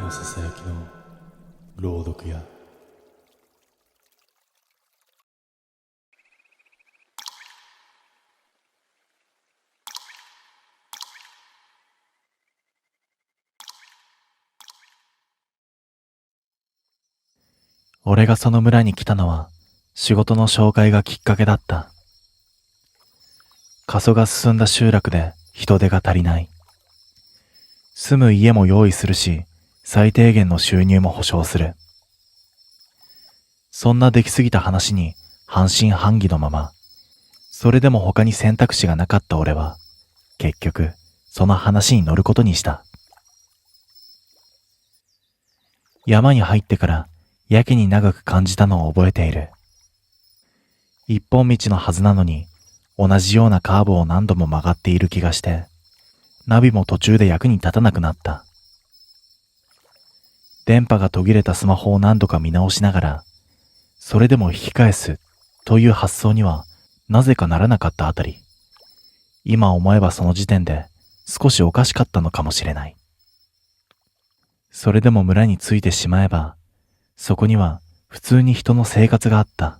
のささやきの朗読や俺がその村に来たのは仕事の紹介がきっかけだった。過疎が進んだ集落で人手が足りない。住む家も用意するし、最低限の収入も保証する。そんな出来すぎた話に半信半疑のまま、それでも他に選択肢がなかった俺は、結局その話に乗ることにした。山に入ってからやけに長く感じたのを覚えている。一本道のはずなのに、同じようなカーブを何度も曲がっている気がして、ナビも途中で役に立たなくなった。電波が途切れたスマホを何度か見直しながら、それでも引き返すという発想にはなぜかならなかったあたり、今思えばその時点で少しおかしかったのかもしれない。それでも村に着いてしまえば、そこには普通に人の生活があった。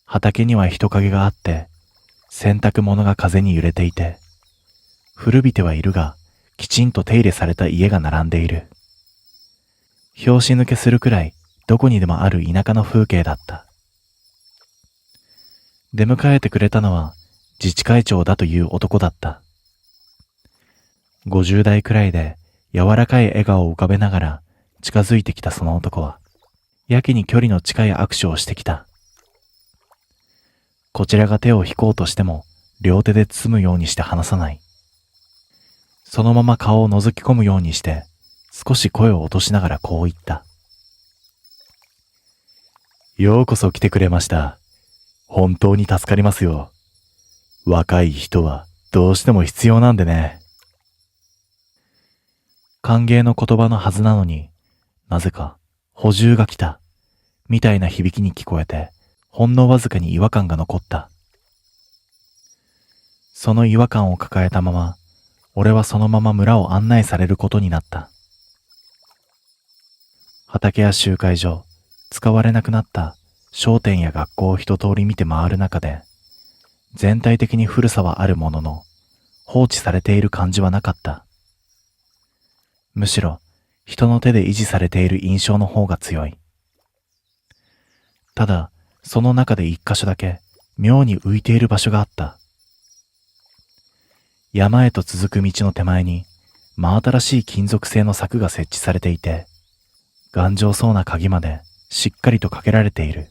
畑には人影があって、洗濯物が風に揺れていて、古びてはいるが、きちんと手入れされた家が並んでいる。拍子抜けするくらい、どこにでもある田舎の風景だった。出迎えてくれたのは、自治会長だという男だった。50代くらいで、柔らかい笑顔を浮かべながら、近づいてきたその男は、やけに距離の近い握手をしてきた。こちらが手を引こうとしても、両手で包むようにして離さない。そのまま顔を覗き込むようにして、少し声を落としながらこう言った。ようこそ来てくれました。本当に助かりますよ。若い人はどうしても必要なんでね。歓迎の言葉のはずなのに、なぜか補充が来た、みたいな響きに聞こえて、ほんのわずかに違和感が残った。その違和感を抱えたまま、俺はそのまま村を案内されることになった。畑や集会所、使われなくなった商店や学校を一通り見て回る中で、全体的に古さはあるものの、放置されている感じはなかった。むしろ、人の手で維持されている印象の方が強い。ただ、その中で一箇所だけ、妙に浮いている場所があった。山へと続く道の手前に、真新しい金属製の柵が設置されていて、頑丈そうな鍵までしっかりとかけられている。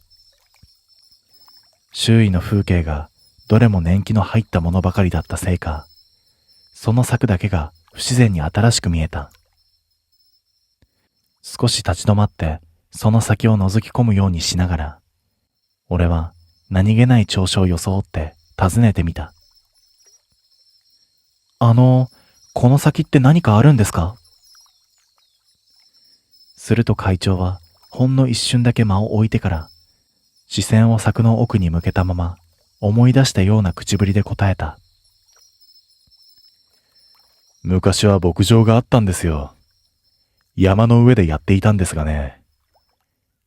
周囲の風景がどれも年季の入ったものばかりだったせいか、その柵だけが不自然に新しく見えた。少し立ち止まってその先を覗き込むようにしながら、俺は何気ない調子を装って尋ねてみた。この先って何かあるんですか？すると会長はほんの一瞬だけ間を置いてから、視線を柵の奥に向けたまま思い出したような口ぶりで答えた。昔は牧場があったんですよ。山の上でやっていたんですがね。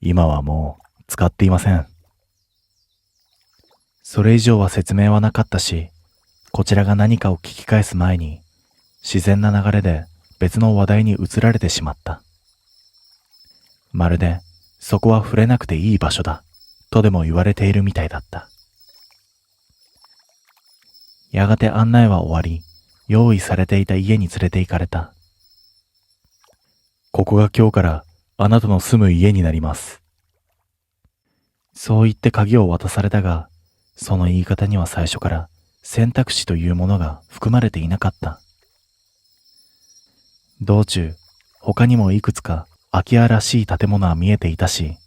今はもう使っていません。それ以上は説明はなかったし、こちらが何かを聞き返す前に、自然な流れで別の話題に移られてしまった。まるで、そこは触れなくていい場所だ、とでも言われているみたいだった。やがて案内は終わり、用意されていた家に連れて行かれた。ここが今日からあなたの住む家になります。そう言って鍵を渡されたが、その言い方には最初から選択肢というものが含まれていなかった。道中、他にもいくつか空き家らしい建物は見えていたし、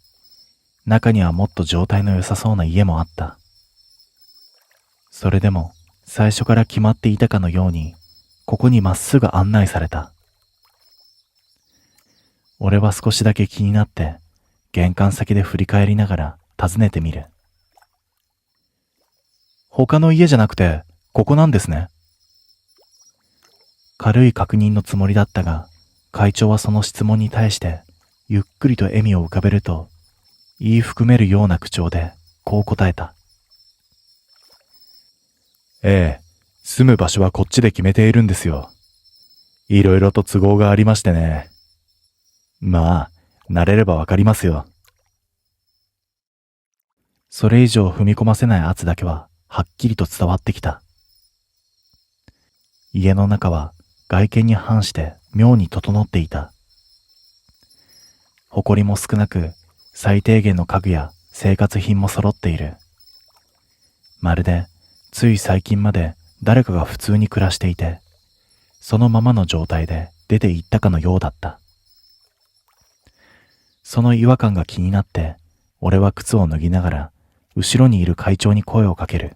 中にはもっと状態の良さそうな家もあった。それでも最初から決まっていたかのように、ここにまっすぐ案内された。俺は少しだけ気になって、玄関先で振り返りながら尋ねてみる。他の家じゃなくて、ここなんですね。軽い確認のつもりだったが、会長はその質問に対してゆっくりと笑みを浮かべると、言い含めるような口調でこう答えた。ええ、住む場所はこっちで決めているんですよ。いろいろと都合がありましてね。まあ、慣れればわかりますよ。それ以上踏み込ませない圧だけははっきりと伝わってきた。家の中は外見に反して妙に整っていた。埃も少なく、最低限の家具や生活品も揃っている。まるでつい最近まで誰かが普通に暮らしていて、そのままの状態で出て行ったかのようだった。その違和感が気になって、俺は靴を脱ぎながら後ろにいる会長に声をかける。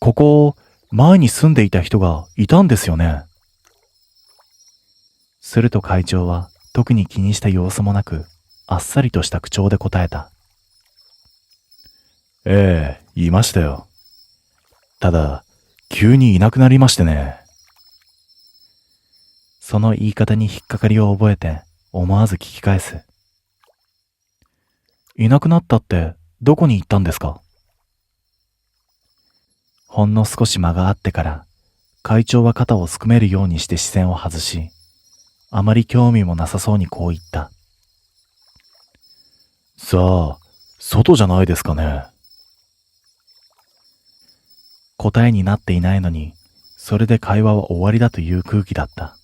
ここ、前に住んでいた人がいたんですよね。すると会長は特に気にした様子もなく、あっさりとした口調で答えた。ええ、いましたよ。ただ、急にいなくなりましてね。その言い方に引っかかりを覚えて思わず聞き返す。いなくなったってどこに行ったんですか？ほんの少し間があってから会長は肩をすくめるようにして視線を外し、あまり興味もなさそうにこう言った。さあ、外じゃないですかね。答えになっていないのに、それで会話は終わりだという空気だった。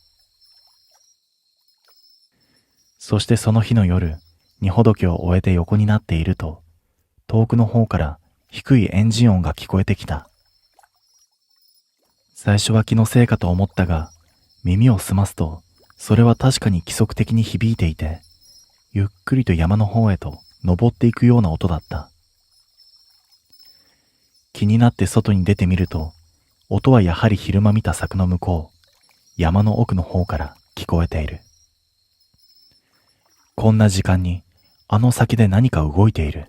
そしてその日の夜、荷ほどきを終えて横になっていると、遠くの方から低いエンジン音が聞こえてきた。最初は気のせいかと思ったが、耳を澄ますと、それは確かに規則的に響いていて、ゆっくりと山の方へと登っていくような音だった。気になって外に出てみると、音はやはり昼間見た柵の向こう、山の奥の方から聞こえている。こんな時間に、あの先で何か動いている。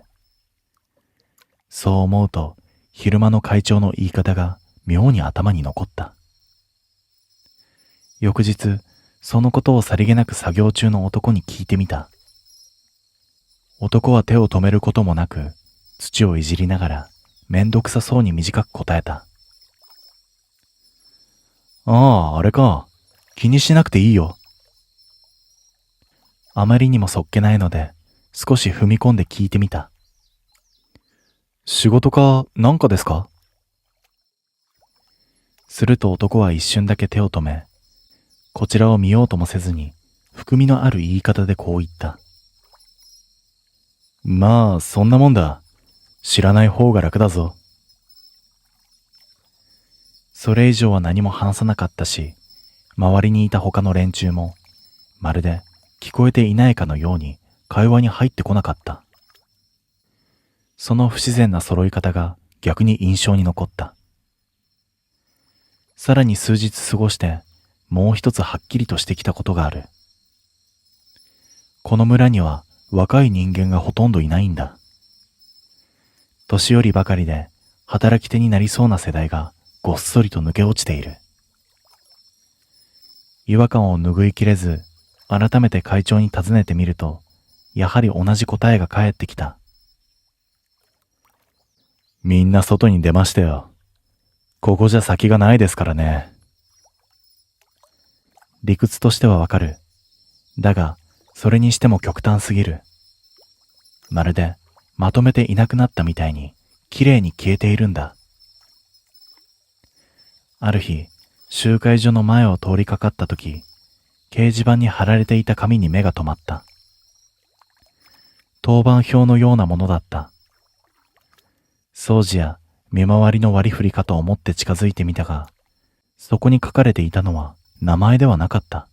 そう思うと、昼間の会長の言い方が妙に頭に残った。翌日、そのことをさりげなく作業中の男に聞いてみた。男は手を止めることもなく、土をいじりながら、めんどくさそうに短く答えた。ああ、あれか。気にしなくていいよ。あまりにもそっけないので、少し踏み込んで聞いてみた。仕事かなんかですか？すると男は一瞬だけ手を止め、こちらを見ようともせずに、含みのある言い方でこう言った。まあ、そんなもんだ。知らない方が楽だぞ。それ以上は何も話さなかったし、周りにいた他の連中も、まるで聞こえていないかのように会話に入ってこなかった。その不自然な揃い方が逆に印象に残った。さらに数日過ごして、もう一つはっきりとしてきたことがある。この村には若い人間がほとんどいないんだ。年寄りばかりで働き手になりそうな世代がごっそりと抜け落ちている。違和感を拭いきれず、改めて会長に尋ねてみると、やはり同じ答えが返ってきた。みんな外に出ましたよ。ここじゃ先がないですからね。理屈としてはわかる。だが、それにしても極端すぎる。まるで、まとめていなくなったみたいに、きれいに消えているんだ。ある日、集会所の前を通りかかったとき、掲示板に貼られていた紙に目が留まった。当番表のようなものだった。掃除や見回りの割り振りかと思って近づいてみたが、そこに書かれていたのは名前ではなかった。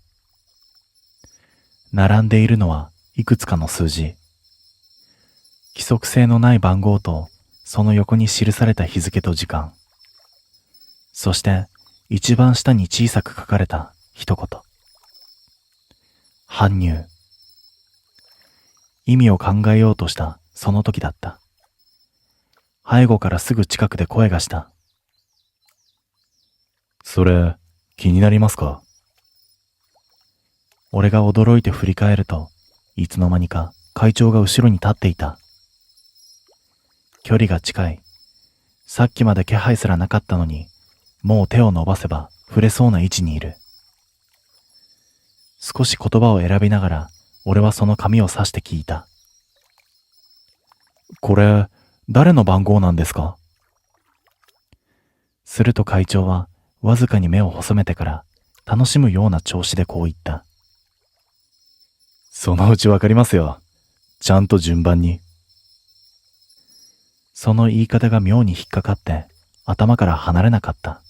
並んでいるのはいくつかの数字。規則性のない番号と、その横に記された日付と時間。そして、一番下に小さく書かれた一言。搬入。意味を考えようとしたその時だった。背後からすぐ近くで声がした。それ、気になりますか？俺が驚いて振り返ると、いつの間にか会長が後ろに立っていた。距離が近い。さっきまで気配すらなかったのに、もう手を伸ばせば触れそうな位置にいる。少し言葉を選びながら、俺はその紙を指して聞いた。これ、誰の番号なんですか？すると会長は、わずかに目を細めてから、楽しむような調子でこう言った。そのうちわかりますよ。ちゃんと順番に。その言い方が妙に引っかかって、頭から離れなかった。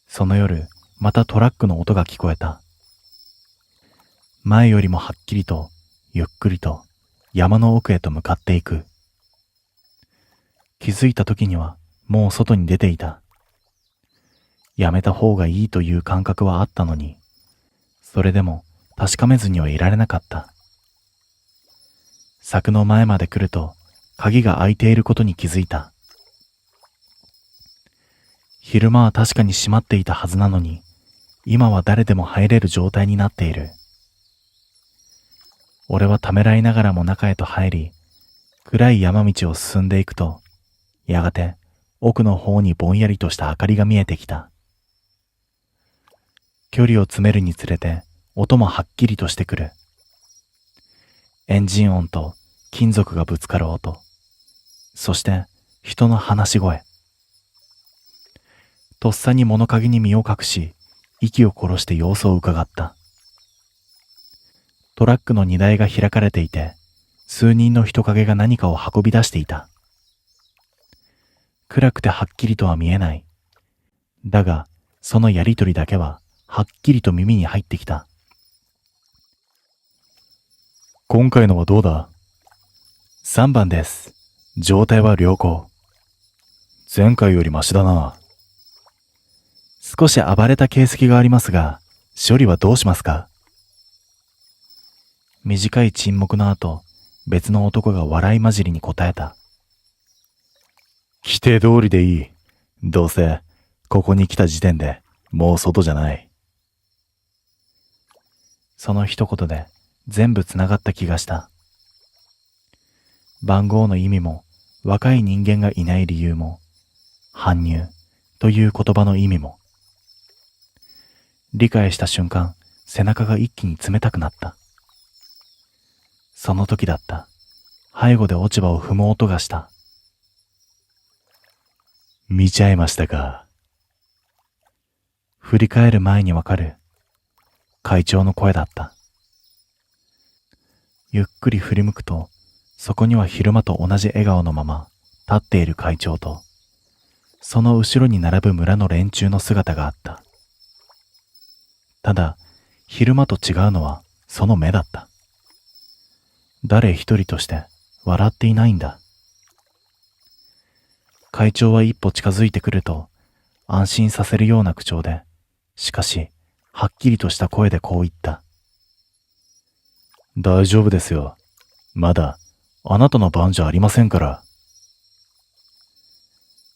その夜、またトラックの音が聞こえた。前よりもはっきりと、ゆっくりと、山の奥へと向かっていく。気づいた時には、もう外に出ていた。やめた方がいいという感覚はあったのに、それでも確かめずにはいられなかった。柵の前まで来ると、鍵が開いていることに気づいた。昼間は確かに閉まっていたはずなのに、今は誰でも入れる状態になっている。俺はためらいながらも中へと入り、暗い山道を進んでいくと、やがて奥の方にぼんやりとした明かりが見えてきた。距離を詰めるにつれて音もはっきりとしてくる。エンジン音と金属がぶつかる音、そして人の話し声。とっさに物陰に身を隠し、息を殺して様子を伺った。トラックの荷台が開かれていて、数人の人影が何かを運び出していた。暗くてはっきりとは見えない。だが、そのやりとりだけは、はっきりと耳に入ってきた。今回のはどうだ？3番です。状態は良好。前回よりマシだな。少し暴れた形跡がありますが、処理はどうしますか？短い沈黙の後、別の男が笑い混じりに答えた。規定通りでいい。どうせ、ここに来た時点でもう外じゃない。その一言で全部つながった気がした。番号の意味も、若い人間がいない理由も、搬入という言葉の意味も。理解した瞬間、背中が一気に冷たくなった。その時だった。背後で落ち葉を踏む音がした。見ちゃいましたか。振り返る前にわかる。会長の声だった。ゆっくり振り向くと、そこには昼間と同じ笑顔のまま立っている会長と、その後ろに並ぶ村の連中の姿があった。ただ、昼間と違うのはその目だった。誰一人として笑っていないんだ。会長は一歩近づいてくると、安心させるような口調で、しかし、はっきりとした声でこう言った。大丈夫ですよ。まだ、あなたの番じゃありませんから。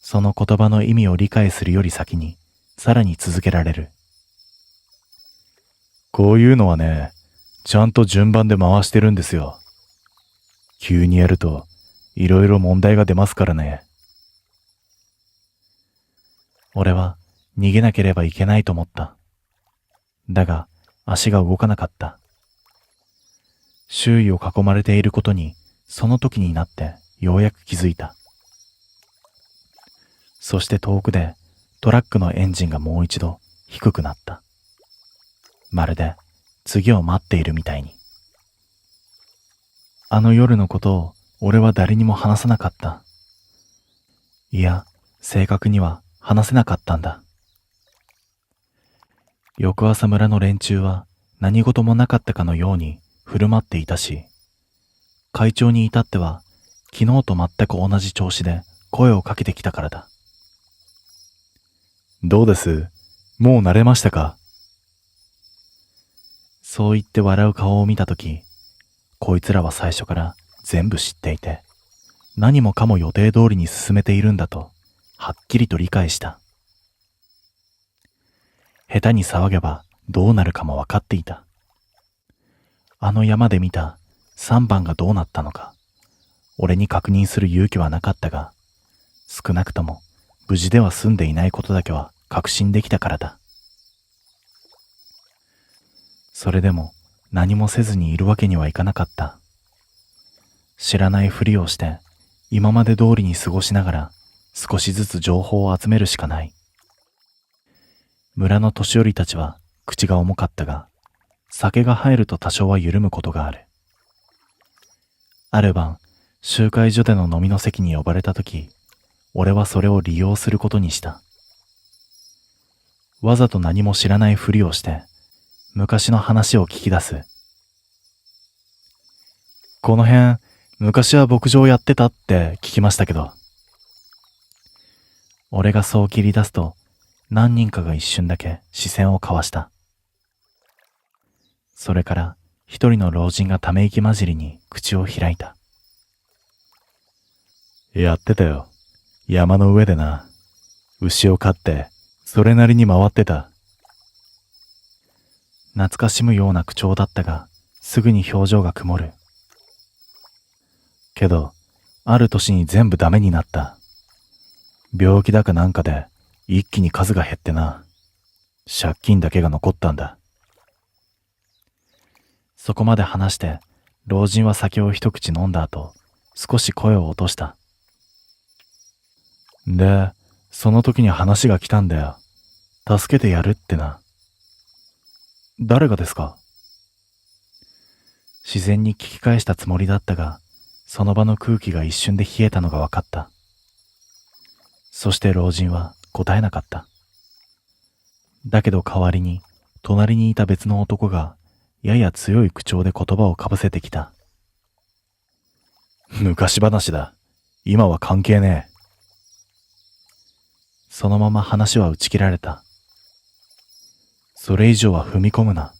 その言葉の意味を理解するより先に、さらに続けられる。こういうのはね、ちゃんと順番で回してるんですよ。急にやると、いろいろ問題が出ますからね。俺は逃げなければいけないと思った。だが、足が動かなかった。周囲を囲まれていることに、その時になってようやく気づいた。そして遠くでトラックのエンジンがもう一度低くなった。まるで次を待っているみたいに。あの夜のことを俺は誰にも話さなかった。いや、正確には話せなかったんだ。翌朝村の連中は何事もなかったかのように振る舞っていたし、会長に至っては昨日と全く同じ調子で声をかけてきたからだ。どうです？もう慣れましたか？そう言って笑う顔を見たとき、こいつらは最初から全部知っていて、何もかも予定通りに進めているんだと、はっきりと理解した。下手に騒げばどうなるかもわかっていた。あの山で見た3番がどうなったのか、俺に確認する勇気はなかったが、少なくとも無事では済んでいないことだけは確信できたからだ。それでも何もせずにいるわけにはいかなかった。知らないふりをして今まで通りに過ごしながら少しずつ情報を集めるしかない。村の年寄りたちは口が重かったが、酒が入ると多少は緩むことがある。ある晩、集会所での飲みの席に呼ばれたとき、俺はそれを利用することにした。わざと何も知らないふりをして、昔の話を聞き出す。この辺、昔は牧場やってたって聞きましたけど。俺がそう切り出すと、何人かが一瞬だけ視線を交わした。それから一人の老人がため息混じりに口を開いた。やってたよ。山の上でな。牛を飼って、それなりに回ってた。懐かしむような口調だったが、すぐに表情が曇る。けど、ある年に全部ダメになった。病気だかなんかで、一気に数が減ってな。借金だけが残ったんだ。そこまで話して、老人は酒を一口飲んだ後、少し声を落とした。で、その時に話が来たんだよ。助けてやるってな。誰がですか？自然に聞き返したつもりだったが、その場の空気が一瞬で冷えたのが分かった。そして老人は答えなかった。だけど代わりに、隣にいた別の男が、やや強い口調で言葉をかぶせてきた。昔話だ。今は関係ねえ。そのまま話は打ち切られた。それ以上は踏み込むな、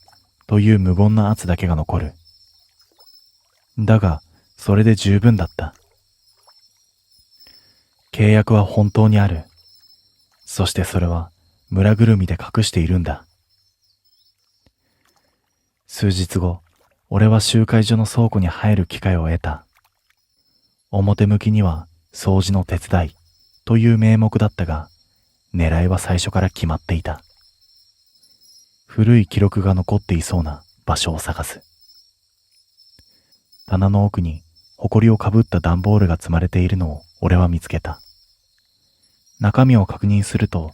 という無言の圧だけが残る。だが、それで十分だった。契約は本当にある。そしてそれは村ぐるみで隠しているんだ。数日後、俺は集会所の倉庫に入る機会を得た。表向きには掃除の手伝いという名目だったが、狙いは最初から決まっていた。古い記録が残っていそうな場所を探す。棚の奥に埃をかぶった段ボールが積まれているのを俺は見つけた。中身を確認すると、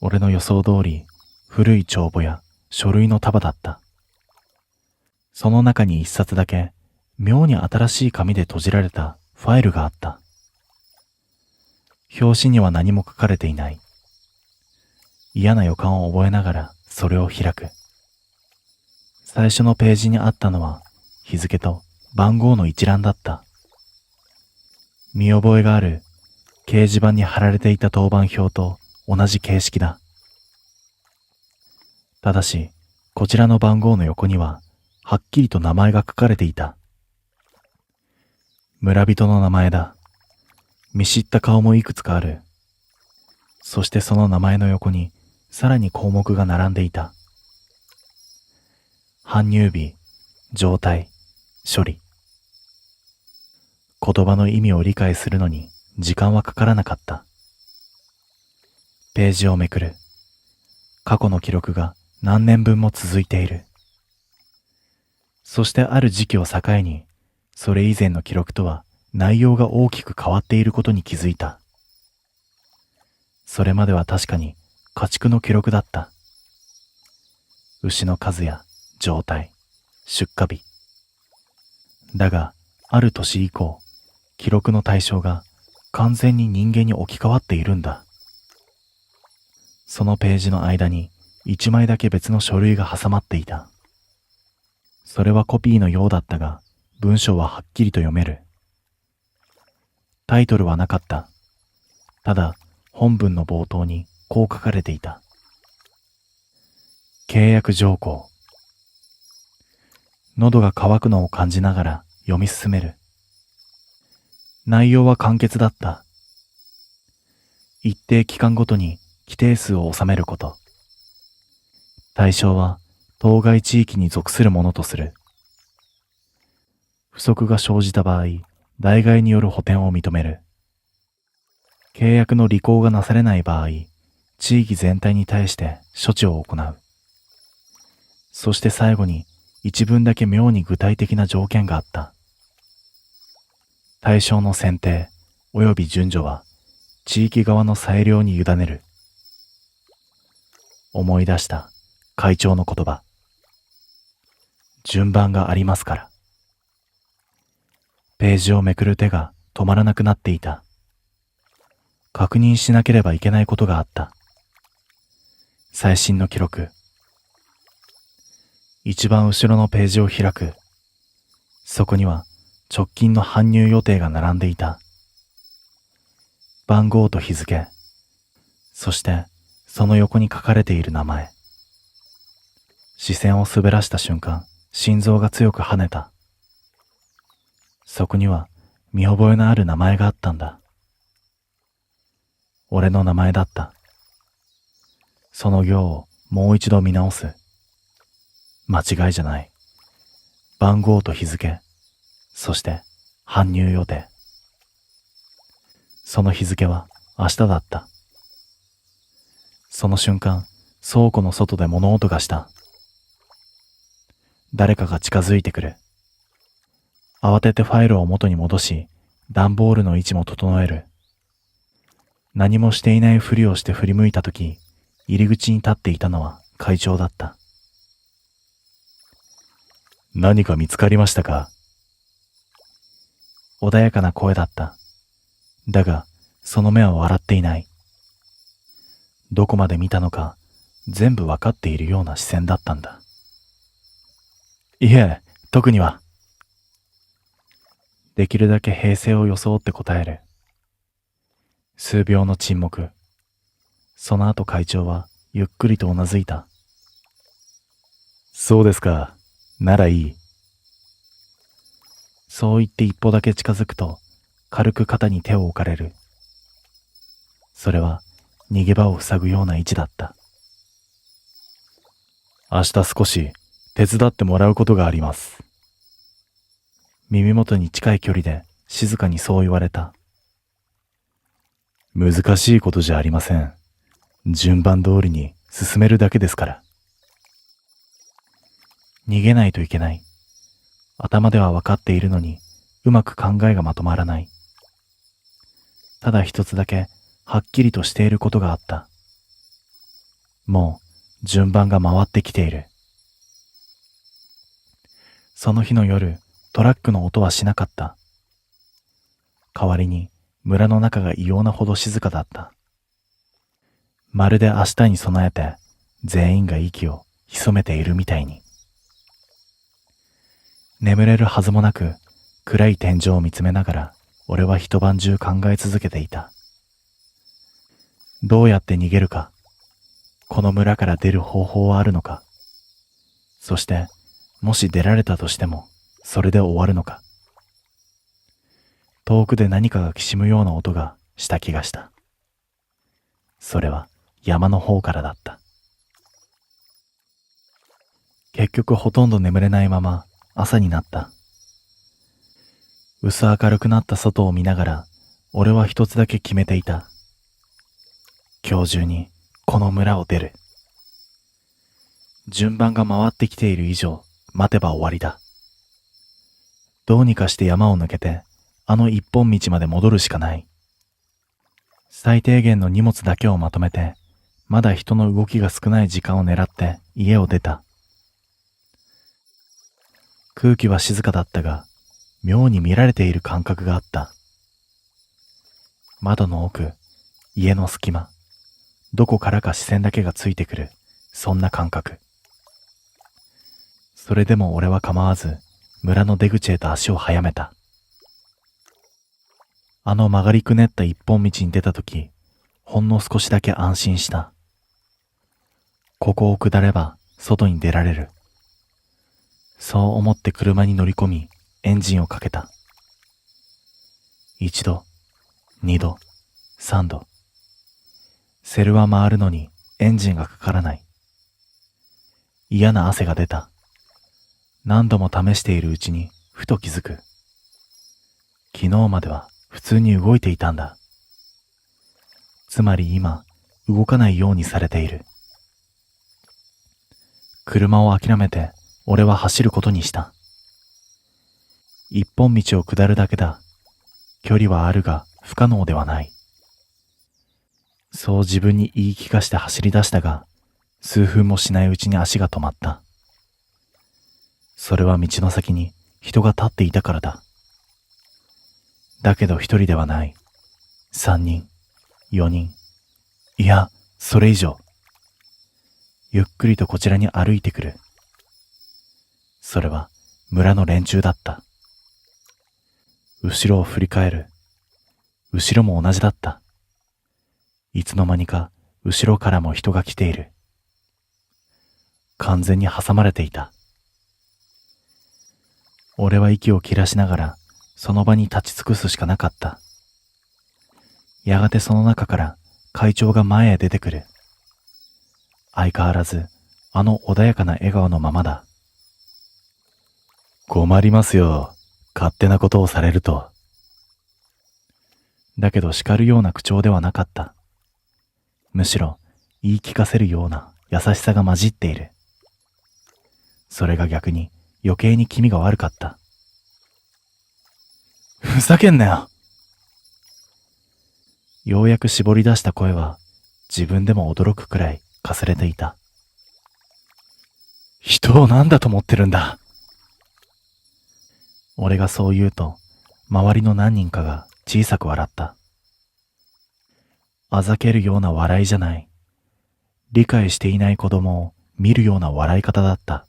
俺の予想通り古い帳簿や書類の束だった。その中に一冊だけ妙に新しい紙で閉じられたファイルがあった。表紙には何も書かれていない。嫌な予感を覚えながらそれを開く。最初のページにあったのは日付と番号の一覧だった。見覚えがある掲示板に貼られていた当番表と同じ形式だ。ただし、こちらの番号の横にははっきりと名前が書かれていた。村人の名前だ。見知った顔もいくつかある。そしてその名前の横にさらに項目が並んでいた。搬入日、状態、処理。言葉の意味を理解するのに時間はかからなかった。ページをめくる。過去の記録が何年分も続いている。そしてある時期を境に、それ以前の記録とは内容が大きく変わっていることに気づいた。それまでは確かに家畜の記録だった。牛の数や状態、出荷日。だが、ある年以降、記録の対象が完全に人間に置き換わっているんだ。そのページの間に一枚だけ別の書類が挟まっていた。それはコピーのようだったが、文章ははっきりと読める。タイトルはなかった。ただ、本文の冒頭にこう書かれていた。契約条項。喉が渇くのを感じながら読み進める。内容は簡潔だった。一定期間ごとに規定数を収めること。対象は当該地域に属するものとする。不足が生じた場合、代替による補填を認める。契約の履行がなされない場合、地域全体に対して処置を行う。そして最後に一文だけ妙に具体的な条件があった。対象の選定及び順序は地域側の裁量に委ねる。思い出した会長の言葉。順番がありますから。ページをめくる手が止まらなくなっていた。確認しなければいけないことがあった。最新の記録。一番後ろのページを開く。そこには直近の搬入予定が並んでいた。番号と日付、そしてその横に書かれている名前。視線を滑らした瞬間、心臓が強く跳ねた。そこには見覚えのある名前があったんだ。俺の名前だった。その行をもう一度見直す。間違いじゃない。番号と日付、そして搬入予定。その日付は明日だった。その瞬間、倉庫の外で物音がした。誰かが近づいてくる。慌ててファイルを元に戻し、段ボールの位置も整える。何もしていないふりをして振り向いたとき、入り口に立っていたのは会長だった。何か見つかりましたか？穏やかな声だった。だが、その目は笑っていない。どこまで見たのか、全部わかっているような視線だったんだ。いえ、特には。できるだけ平静を装って答える。数秒の沈黙。その後会長はゆっくりとうなずいた。そうですか。ならいい。そう言って一歩だけ近づくと、軽く肩に手を置かれる。それは逃げ場を塞ぐような位置だった。明日少し手伝ってもらうことがあります。耳元に近い距離で静かにそう言われた。難しいことじゃありません。順番通りに進めるだけですから。逃げないといけない。頭では分かっているのに、うまく考えがまとまらない。ただ一つだけ、はっきりとしていることがあった。もう、順番が回ってきている。その日の夜、トラックの音はしなかった。代わりに、村の中が異様なほど静かだった。まるで明日に備えて、全員が息を潜めているみたいに。眠れるはずもなく、暗い天井を見つめながら、俺は一晩中考え続けていた。どうやって逃げるか、この村から出る方法はあるのか、そして、もし出られたとしても、それで終わるのか。遠くで何かがきしむような音がした気がした。それは山の方からだった。結局ほとんど眠れないまま朝になった。薄明るくなった外を見ながら、俺は一つだけ決めていた。今日中にこの村を出る。順番が回ってきている以上、待てば終わりだ。どうにかして山を抜けて、あの一本道まで戻るしかない。最低限の荷物だけをまとめて、まだ人の動きが少ない時間を狙って家を出た。空気は静かだったが、妙に見られている感覚があった。窓の奥、家の隙間、どこからか視線だけがついてくる、そんな感覚。それでも俺は構わず、村の出口へと足を速めた。あの曲がりくねった一本道に出たとき、ほんの少しだけ安心した。ここを下れば外に出られる。そう思って車に乗り込み、エンジンをかけた。一度、二度、三度。セルは回るのにエンジンがかからない。嫌な汗が出た。何度も試しているうちにふと気づく。昨日までは普通に動いていたんだ。つまり今、動かないようにされている。車を諦めて俺は走ることにした。一本道を下るだけだ。距離はあるが不可能ではない。そう自分に言い聞かして走り出したが、数分もしないうちに足が止まった。それは道の先に人が立っていたからだ。だけど一人ではない。三人、四人、いや、それ以上。ゆっくりとこちらに歩いてくる。それは村の連中だった。後ろを振り返る。後ろも同じだった。いつの間にか後ろからも人が来ている。完全に挟まれていた。俺は息を切らしながらその場に立ち尽くすしかなかった。やがてその中から会長が前へ出てくる。相変わらずあの穏やかな笑顔のままだ。困りますよ。勝手なことをされると。だけど叱るような口調ではなかった。むしろ言い聞かせるような優しさが混じっている。それが逆に余計に気味が悪かった。ふざけんなよ。ようやく絞り出した声は自分でも驚くくらいかすれていた。人を何だと思ってるんだ。俺がそう言うと周りの何人かが小さく笑った。あざけるような笑いじゃない。理解していない子供を見るような笑い方だった。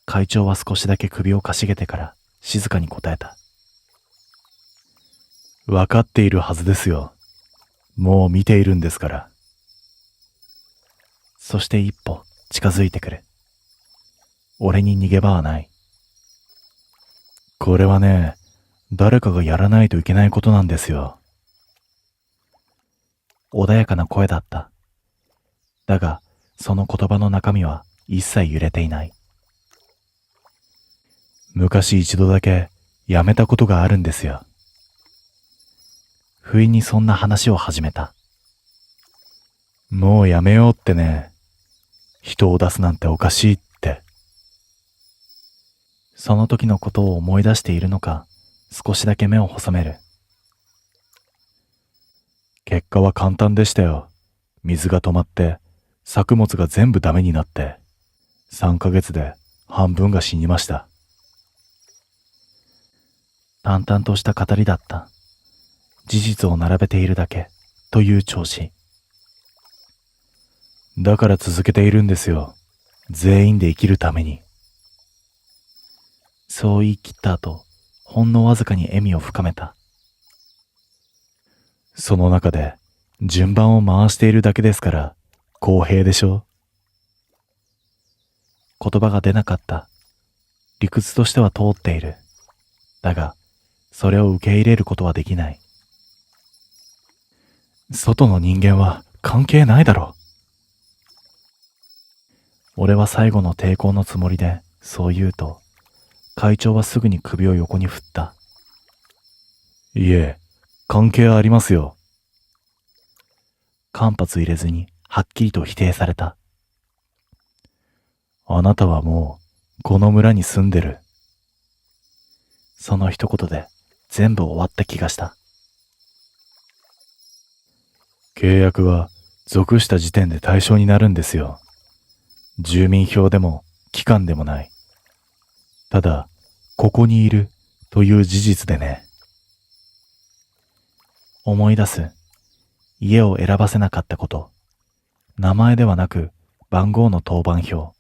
会長は少しだけ首をかしげてから静かに答えた。わかっているはずですよ。もう見ているんですから。そして一歩近づいてくる。俺に逃げ場はない。これはね、誰かがやらないといけないことなんですよ。穏やかな声だった。だが、その言葉の中身は一切揺れていない。昔一度だけやめたことがあるんですよ。不意にそんな話を始めた。もうやめようってね。人を出すなんておかしいって。その時のことを思い出しているのか、少しだけ目を細める。結果は簡単でしたよ。水が止まって作物が全部ダメになって3ヶ月で半分が死にました。淡々とした語りだった。事実を並べているだけという調子。だから続けているんですよ。全員で生きるために。そう言い切った後、ほんのわずかに笑みを深めた。その中で順番を回しているだけですから公平でしょ。言葉が出なかった。理屈としては通っている。だが、それを受け入れることはできない。外の人間は関係ないだろ。俺は最後の抵抗のつもりでそう言うと、会長はすぐに首を横に振った。いえ、関係ありますよ。間髪入れずにはっきりと否定された。あなたはもうこの村に住んでる。その一言で全部終わった気がした。契約は属した時点で対象になるんですよ。住民票でも機関でもない。ただ、ここにいるという事実でね。思い出す。家を選ばせなかったこと。名前ではなく番号の当番表。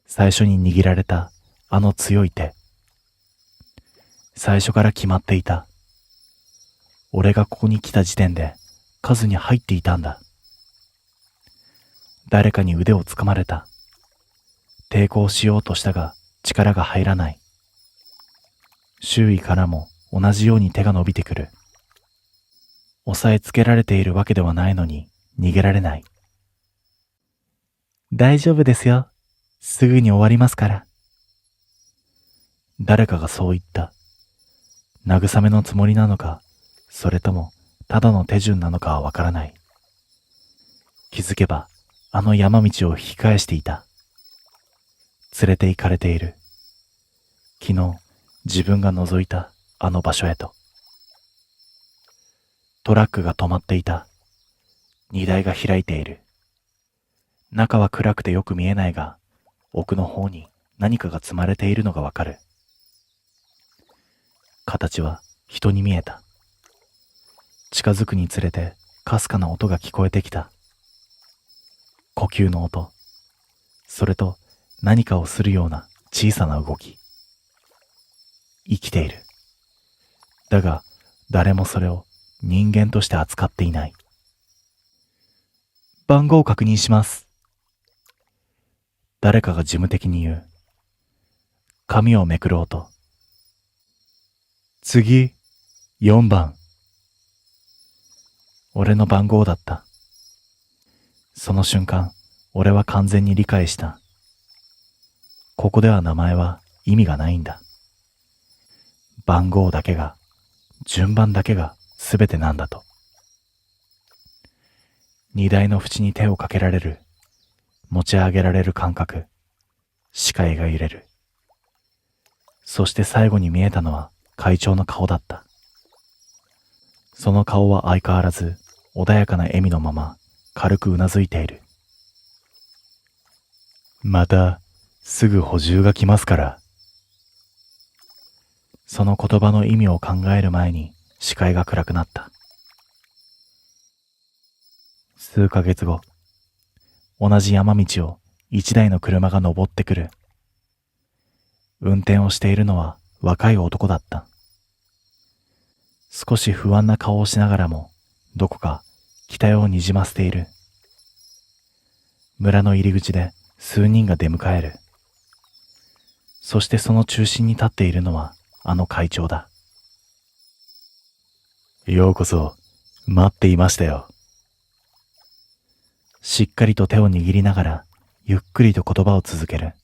最初に握られたあの強い手。最初から決まっていた。俺がここに来た時点で数に入っていたんだ。誰かに腕をつかまれた。抵抗しようとしたが力が入らない。周囲からも同じように手が伸びてくる。押さえつけられているわけではないのに逃げられない。大丈夫ですよ。すぐに終わりますから。誰かがそう言った。慰めのつもりなのか、それともただの手順なのかはわからない。気づけば、あの山道を引き返していた。連れて行かれている。昨日、自分が覗いたあの場所へと。トラックが止まっていた。荷台が開いている。中は暗くてよく見えないが、奥の方に何かが積まれているのがわかる。形は人に見えた。近づくにつれてかすかな音が聞こえてきた。呼吸の音、それと何かをするような小さな動き。生きている。だが誰もそれを人間として扱っていない。番号を確認します。誰かが事務的に言う。紙をめくる音。次、4番。俺の番号だった。その瞬間、俺は完全に理解した。ここでは名前は意味がないんだ。番号だけが、順番だけが全てなんだと。荷台の縁に手をかけられる、持ち上げられる感覚、視界が揺れる。そして最後に見えたのは会長の顔だった。その顔は相変わらず穏やかな笑みのまま軽くうなずいている。またすぐ補充が来ますから。その言葉の意味を考える前に視界が暗くなった。数ヶ月後、同じ山道を一台の車が登ってくる。運転をしているのは若い男だった。少し不安な顔をしながらも、どこか期待をにじませている。村の入り口で数人が出迎える。そしてその中心に立っているのはあの会長だ。ようこそ、待っていましたよ。しっかりと手を握りながら、ゆっくりと言葉を続ける。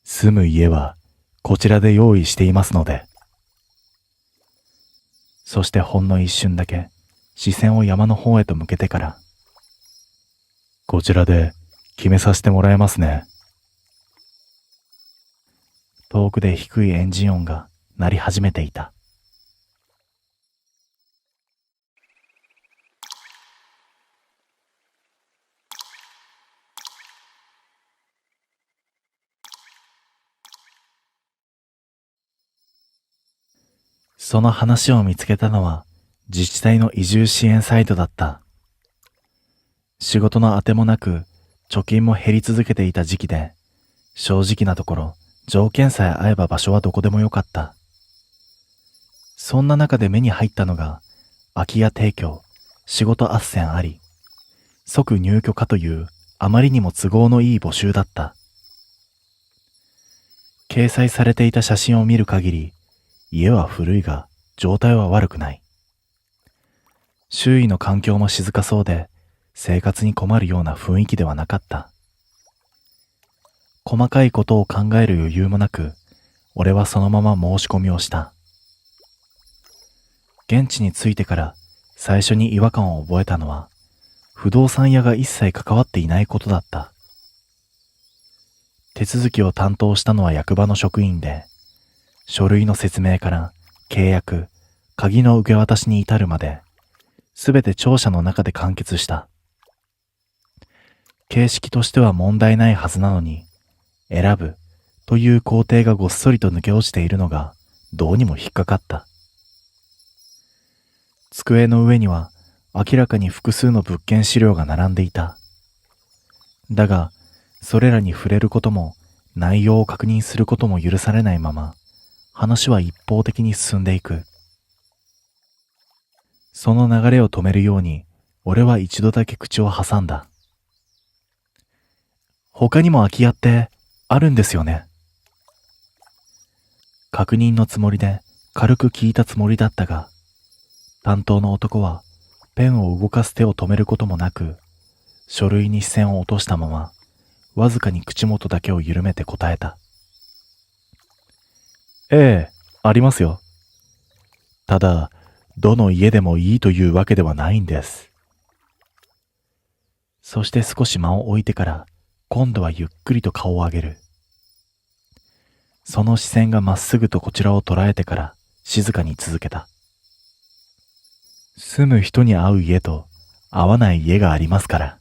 住む家はこちらで用意していますので。そしてほんの一瞬だけ視線を山の方へと向けてから、こちらで決めさせてもらえますね。遠くで低いエンジン音が鳴り始めていた。その話を見つけたのは自治体の移住支援サイトだった。仕事のあてもなく貯金も減り続けていた時期で、正直なところ条件さえ合えば場所はどこでもよかった。そんな中で目に入ったのが空き家提供、仕事斡旋あり、即入居可というあまりにも都合のいい募集だった。掲載されていた写真を見る限り、家は古いが状態は悪くない。周囲の環境も静かそうで、生活に困るような雰囲気ではなかった。細かいことを考える余裕もなく、俺はそのまま申し込みをした。現地に着いてから最初に違和感を覚えたのは、不動産屋が一切関わっていないことだった。手続きを担当したのは役場の職員で、書類の説明から契約、鍵の受け渡しに至るまで、すべて庁舎の中で完結した。形式としては問題ないはずなのに、選ぶという工程がごっそりと抜け落ちているのがどうにも引っかかった。机の上には明らかに複数の物件資料が並んでいた。だが、それらに触れることも内容を確認することも許されないまま、話は一方的に進んでいく。その流れを止めるように、俺は一度だけ口を挟んだ。他にも空き家ってあるんですよね。確認のつもりで軽く聞いたつもりだったが、担当の男はペンを動かす手を止めることもなく、書類に視線を落としたまま、わずかに口元だけを緩めて答えた。ええ、ありますよ。ただ、どの家でもいいというわけではないんです。そして少し間を置いてから、今度はゆっくりと顔を上げる。その視線がまっすぐとこちらを捉えてから静かに続けた。住む人に会う家と会わない家がありますから。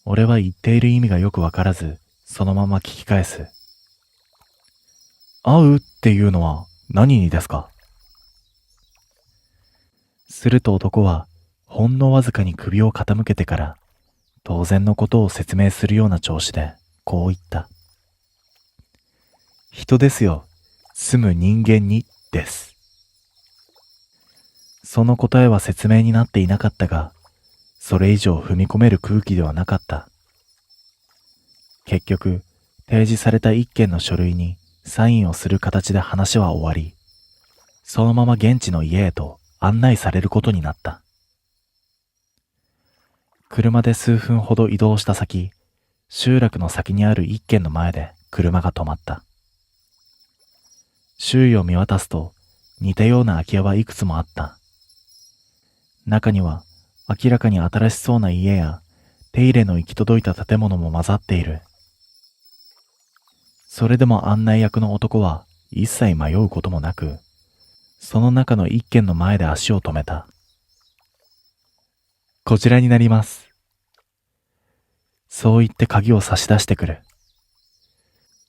俺は言っている意味がよくわからず、そのまま聞き返す。会うっていうのは何にですか？すると男はほんのわずかに首を傾けてから当然のことを説明するような調子でこう言った。人ですよ。住む人間にです。その答えは説明になっていなかったが、それ以上踏み込める空気ではなかった。結局、提示された一件の書類にサインをする形で話は終わり、そのまま現地の家へと案内されることになった。車で数分ほど移動した先、集落の先にある一軒の前で車が止まった。周囲を見渡すと似たような空き家はいくつもあった。中には明らかに新しそうな家や手入れの行き届いた建物も混ざっている。それでも案内役の男は一切迷うこともなく、その中の一軒の前で足を止めた。こちらになります。そう言って鍵を差し出してくる。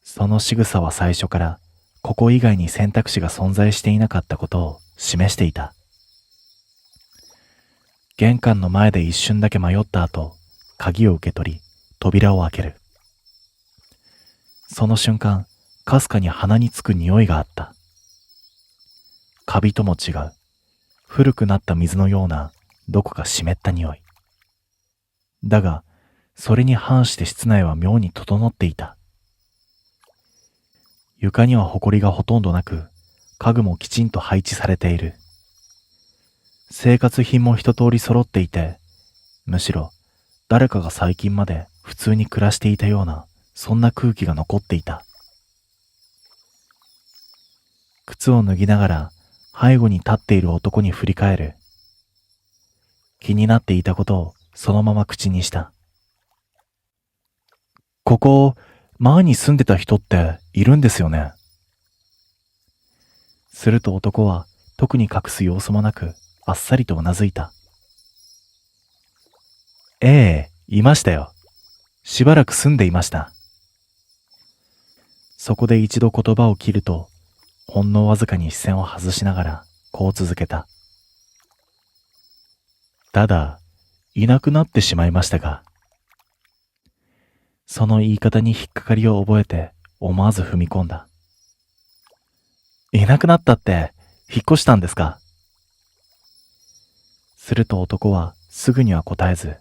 その仕草は最初からここ以外に選択肢が存在していなかったことを示していた。玄関の前で一瞬だけ迷った後、鍵を受け取り、扉を開ける。その瞬間、かすかに鼻につく匂いがあった。カビとも違う、古くなった水のような、どこか湿った匂い。だが、それに反して室内は妙に整っていた。床には埃がほとんどなく、家具もきちんと配置されている。生活品も一通り揃っていて、むしろ誰かが最近まで普通に暮らしていたような、そんな空気が残っていた。靴を脱ぎながら背後に立っている男に振り返る。気になっていたことをそのまま口にした。ここ、前に住んでた人っているんですよね。すると男は特に隠す様子もなくあっさりとうなずいた。ええ、いましたよ。しばらく住んでいました。そこで一度言葉を切ると、ほんのわずかに視線を外しながらこう続けた。ただ、いなくなってしまいましたが。その言い方に引っかかりを覚えて思わず踏み込んだ。いなくなったって引っ越したんですか？すると男はすぐには答えず、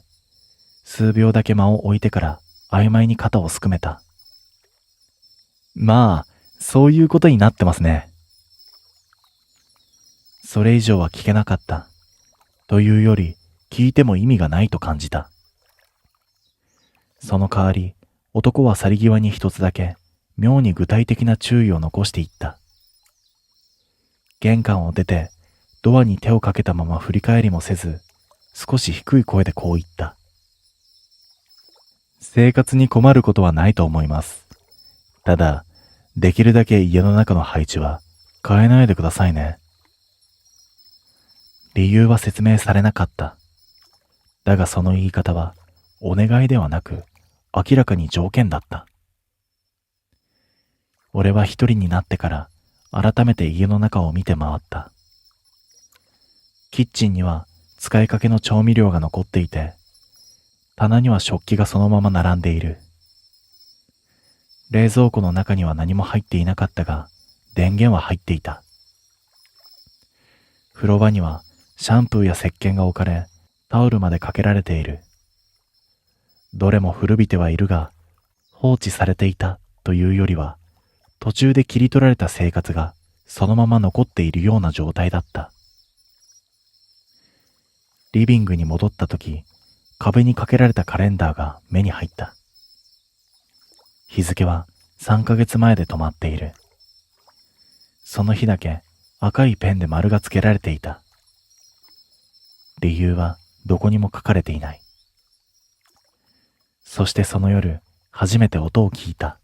数秒だけ間を置いてから曖昧に肩をすくめた。まあ、そういうことになってますね。それ以上は聞けなかった。というより、聞いても意味がないと感じた。その代わり、男は去り際に一つだけ、妙に具体的な注意を残していった。玄関を出て、ドアに手をかけたまま振り返りもせず、少し低い声でこう言った。生活に困ることはないと思います。ただ、できるだけ家の中の配置は変えないでくださいね。理由は説明されなかった。だがその言い方は、お願いではなく、明らかに条件だった。俺は一人になってから改めて家の中を見て回った。キッチンには使いかけの調味料が残っていて、棚には食器がそのまま並んでいる。冷蔵庫の中には何も入っていなかったが、電源は入っていた。風呂場にはシャンプーや石鹸が置かれ、タオルまでかけられている。どれも古びてはいるが、放置されていたというよりは、途中で切り取られた生活がそのまま残っているような状態だった。リビングに戻ったとき、壁にかけられたカレンダーが目に入った。日付は3ヶ月前で止まっている。その日だけ赤いペンで丸がつけられていた。理由はどこにも書かれていない。そしてその夜、初めて音を聞いた。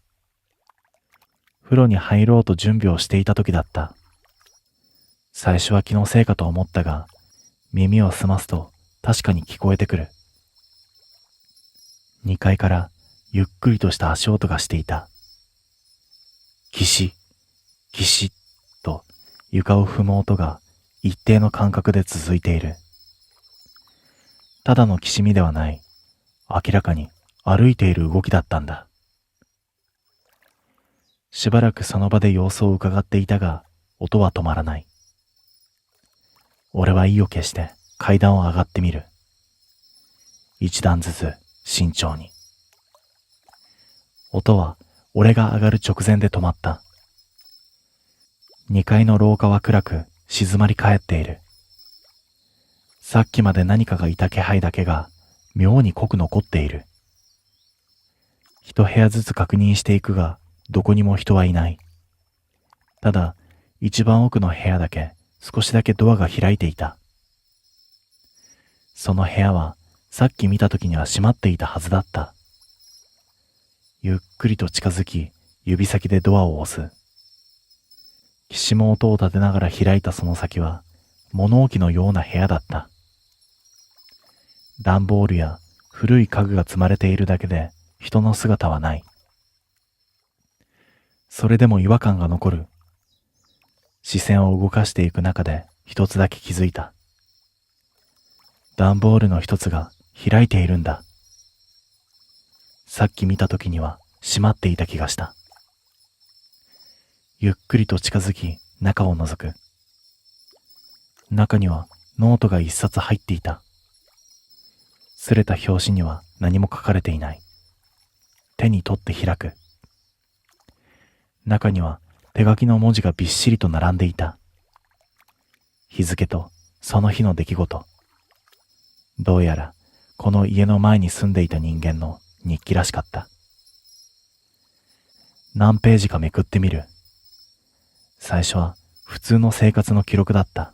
風呂に入ろうと準備をしていた時だった。最初は気のせいかと思ったが、耳を澄ますと確かに聞こえてくる。2階からゆっくりとした足音がしていた。キシッ、キシッと床を踏む音が一定の間隔で続いている。ただのきしみではない。明らかに歩いている動きだったんだ。しばらくその場で様子を伺っていたが、音は止まらない。俺は意を決して階段を上がってみる。一段ずつ慎重に。音は俺が上がる直前で止まった。2階の廊下は暗く静まり返っている。さっきまで何かがいた気配だけが妙に濃く残っている。一部屋ずつ確認していくが、どこにも人はいない。ただ、一番奥の部屋だけ少しだけドアが開いていた。その部屋はさっき見た時には閉まっていたはずだった。ゆっくりと近づき、指先でドアを押す。きしむ音を立てながら開いたその先は、物置のような部屋だった。段ボールや古い家具が積まれているだけで人の姿はない。それでも違和感が残る。視線を動かしていく中で一つだけ気づいた。段ボールの一つが開いているんだ。さっき見た時には閉まっていた気がした。ゆっくりと近づき中を覗く。中にはノートが一冊入っていた。擦れた表紙には何も書かれていない。手に取って開く。中には手書きの文字がびっしりと並んでいた。日付とその日の出来事。どうやらこの家の前に住んでいた人間の日記らしかった。何ページかめくってみる。最初は普通の生活の記録だった。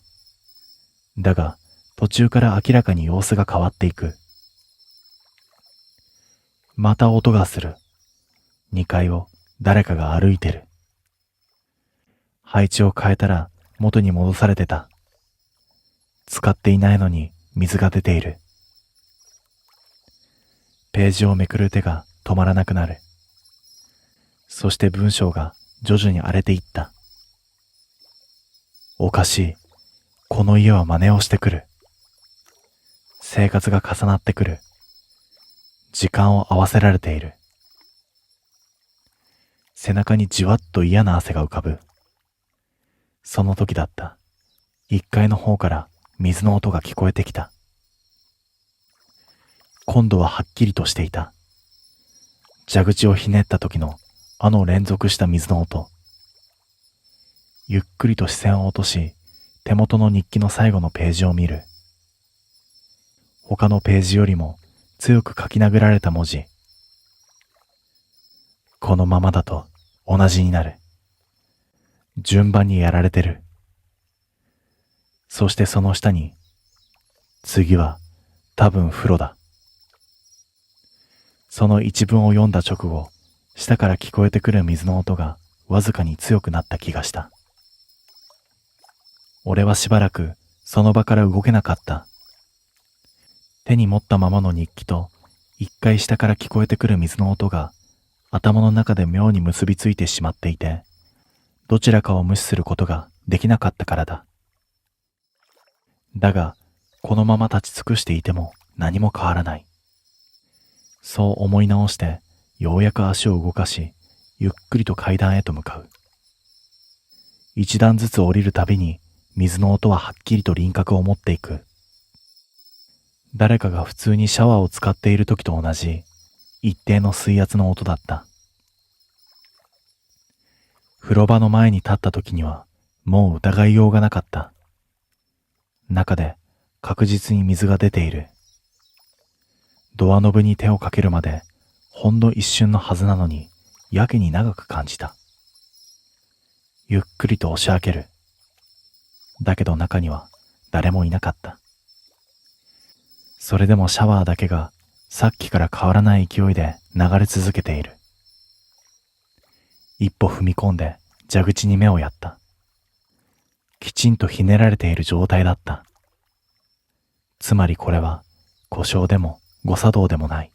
だが途中から明らかに様子が変わっていく。また音がする。2階を誰かが歩いてる。配置を変えたら元に戻されてた。使っていないのに水が出ている。ページをめくる手が止まらなくなる。そして文章が徐々に荒れていった。おかしい。この家は真似をしてくる。生活が重なってくる。時間を合わせられている。背中にじわっと嫌な汗が浮かぶ。その時だった。1階の方から水の音が聞こえてきた。今度ははっきりとしていた。蛇口をひねった時のあの連続した水の音。ゆっくりと視線を落とし、手元の日記の最後のページを見る。他のページよりも強く書き殴られた文字。このままだと同じになる。順番にやられてる。そしてその下に、次は多分風呂だ。その一文を読んだ直後、下から聞こえてくる水の音がわずかに強くなった気がした。俺はしばらくその場から動けなかった。手に持ったままの日記と一回下から聞こえてくる水の音が頭の中で妙に結びついてしまっていて、どちらかを無視することができなかったからだ。だが、このまま立ち尽くしていても何も変わらない。そう思い直して、ようやく足を動かし、ゆっくりと階段へと向かう。一段ずつ降りるたびに、水の音ははっきりと輪郭を持っていく。誰かが普通にシャワーを使っている時と同じ、一定の水圧の音だった。風呂場の前に立った時には、もう疑いようがなかった。中で確実に水が出ている。ドアノブに手をかけるまでほんの一瞬のはずなのにやけに長く感じた。ゆっくりと押し開ける。だけど中には誰もいなかった。それでもシャワーだけがさっきから変わらない勢いで流れ続けている。一歩踏み込んで蛇口に目をやった。きちんとひねられている状態だった。つまりこれは故障でも誤作動でもない。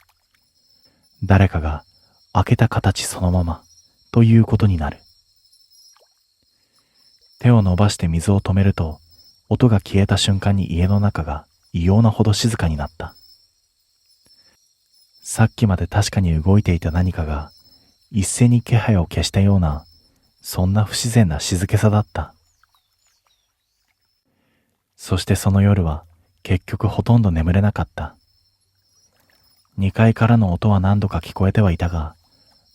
誰かが開けた形そのままということになる。手を伸ばして水を止めると、音が消えた瞬間に家の中が異様なほど静かになった。さっきまで確かに動いていた何かが一斉に気配を消したような、そんな不自然な静けさだった。そしてその夜は結局ほとんど眠れなかった。2階からの音は何度か聞こえてはいたが、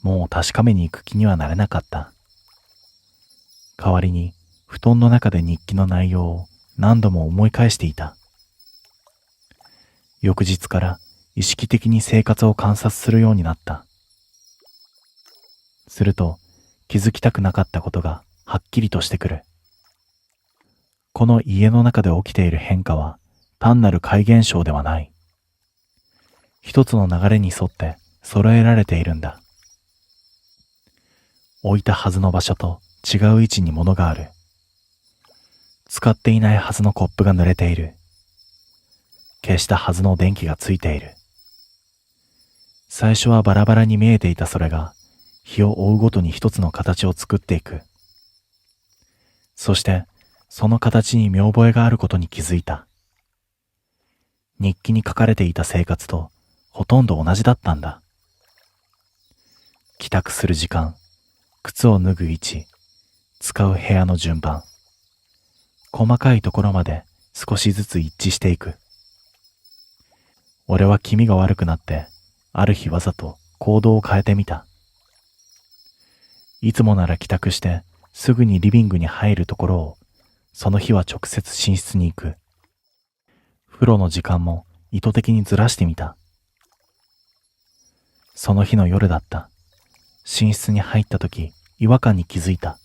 もう確かめに行く気にはなれなかった。代わりに布団の中で日記の内容を何度も思い返していた。翌日から意識的に生活を観察するようになった。すると気づきたくなかったことがはっきりとしてくる。この家の中で起きている変化は単なる怪現象ではない。一つの流れに沿って揃えられているんだ。置いたはずの場所と違う位置に物がある。使っていないはずのコップが濡れている。消したはずの電気がついている。最初はバラバラに見えていたそれが、日を追うごとに一つの形を作っていく。そして、その形に見覚えがあることに気づいた。日記に書かれていた生活とほとんど同じだったんだ。帰宅する時間、靴を脱ぐ位置、使う部屋の順番、細かいところまで少しずつ一致していく。俺は気味が悪くなって、ある日わざと行動を変えてみた。いつもなら帰宅してすぐにリビングに入るところを、その日は直接寝室に行く。風呂の時間も意図的にずらしてみた。その日の夜だった。寝室に入った時、違和感に気づいた。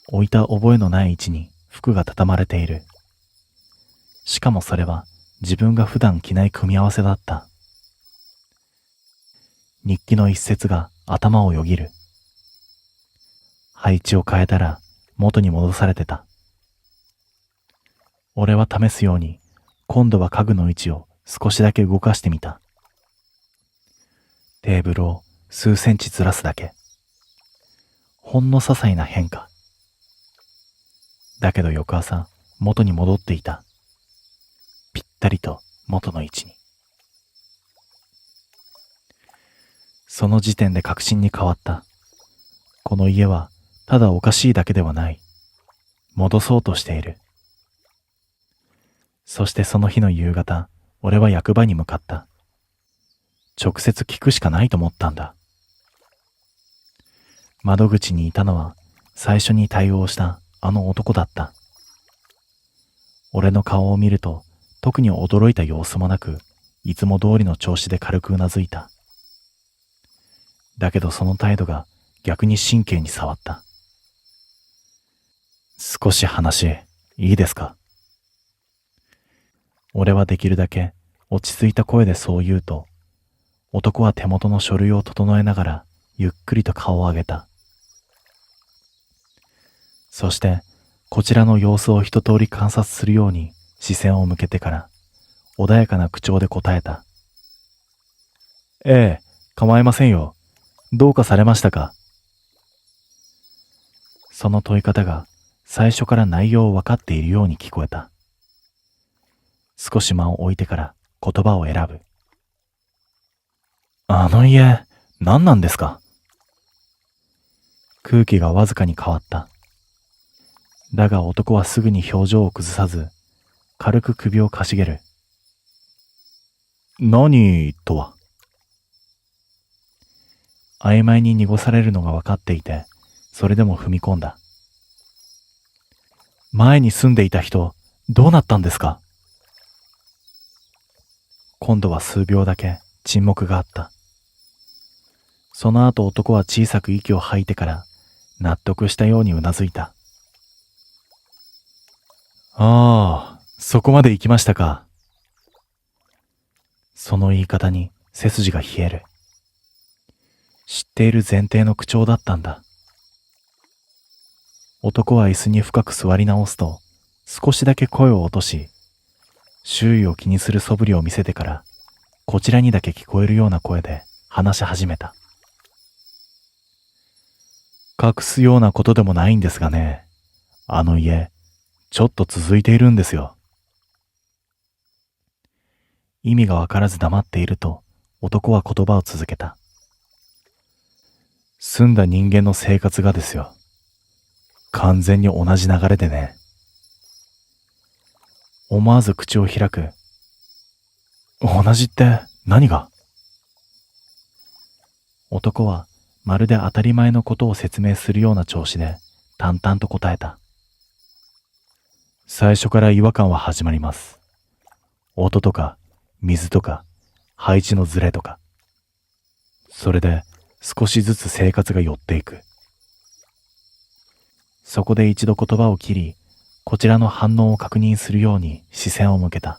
置いた覚えのない位置に服が畳まれている。しかもそれは自分が普段着ない組み合わせだった。日記の一節が頭をよぎる。配置を変えたら元に戻されてた。俺は試すように今度は家具の位置を少しだけ動かしてみた。テーブルを数センチずらすだけ。ほんの些細な変化。だけど翌朝、元に戻っていた。ぴったりと元の位置に。その時点で確信に変わった。この家はただおかしいだけではない。戻そうとしている。そしてその日の夕方、俺は役場に向かった。直接聞くしかないと思ったんだ。窓口にいたのは最初に対応したあの男だった。俺の顔を見ると特に驚いた様子もなく、いつも通りの調子で軽くうなずいた。だけどその態度が逆に神経に触った。少し話いいですか？俺はできるだけ落ち着いた声でそう言うと、男は手元の書類を整えながらゆっくりと顔を上げた。そしてこちらの様子を一通り観察するように視線を向けてから穏やかな口調で答えた。ええ、構いませんよ。どうかされましたか？その問い方が最初から内容を分かっているように聞こえた。少し間を置いてから言葉を選ぶ。あの家、何なんですか？空気がわずかに変わった。だが男はすぐに表情を崩さず、軽く首をかしげる。何とは？曖昧に濁されるのが分かっていて、それでも踏み込んだ。前に住んでいた人、どうなったんですか？今度は数秒だけ沈黙があった。その後男は小さく息を吐いてから納得したようにうなずいた。ああ、そこまで行きましたか。その言い方に背筋が冷える。知っている前提の口調だったんだ。男は椅子に深く座り直すと少しだけ声を落とし、周囲を気にする素振りを見せてからこちらにだけ聞こえるような声で話し始めた。隠すようなことでもないんですがね、あの家、ちょっと続いているんですよ。意味がわからず黙っていると男は言葉を続けた。住んだ人間の生活がですよ。完全に同じ流れでね。思わず口を開く。同じって何が？男はまるで当たり前のことを説明するような調子で淡々と答えた。最初から違和感は始まります。音とか水とか配置のズレとか。それで少しずつ生活が寄っていく。そこで一度言葉を切り、こちらの反応を確認するように視線を向けた。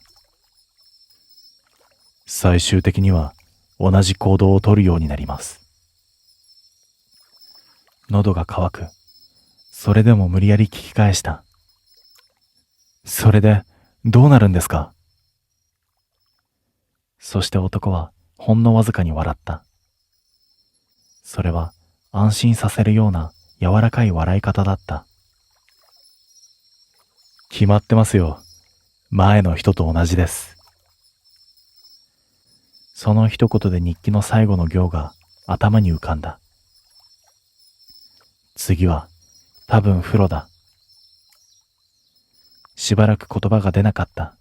最終的には同じ行動をとるようになります。喉が渇く。それでも無理やり聞き返した。それでどうなるんですか？そして男はほんのわずかに笑った。それは安心させるような柔らかい笑い方だった。決まってますよ。前の人と同じです。その一言で日記の最後の行が頭に浮かんだ。次は多分風呂だ。しばらく言葉が出なかった。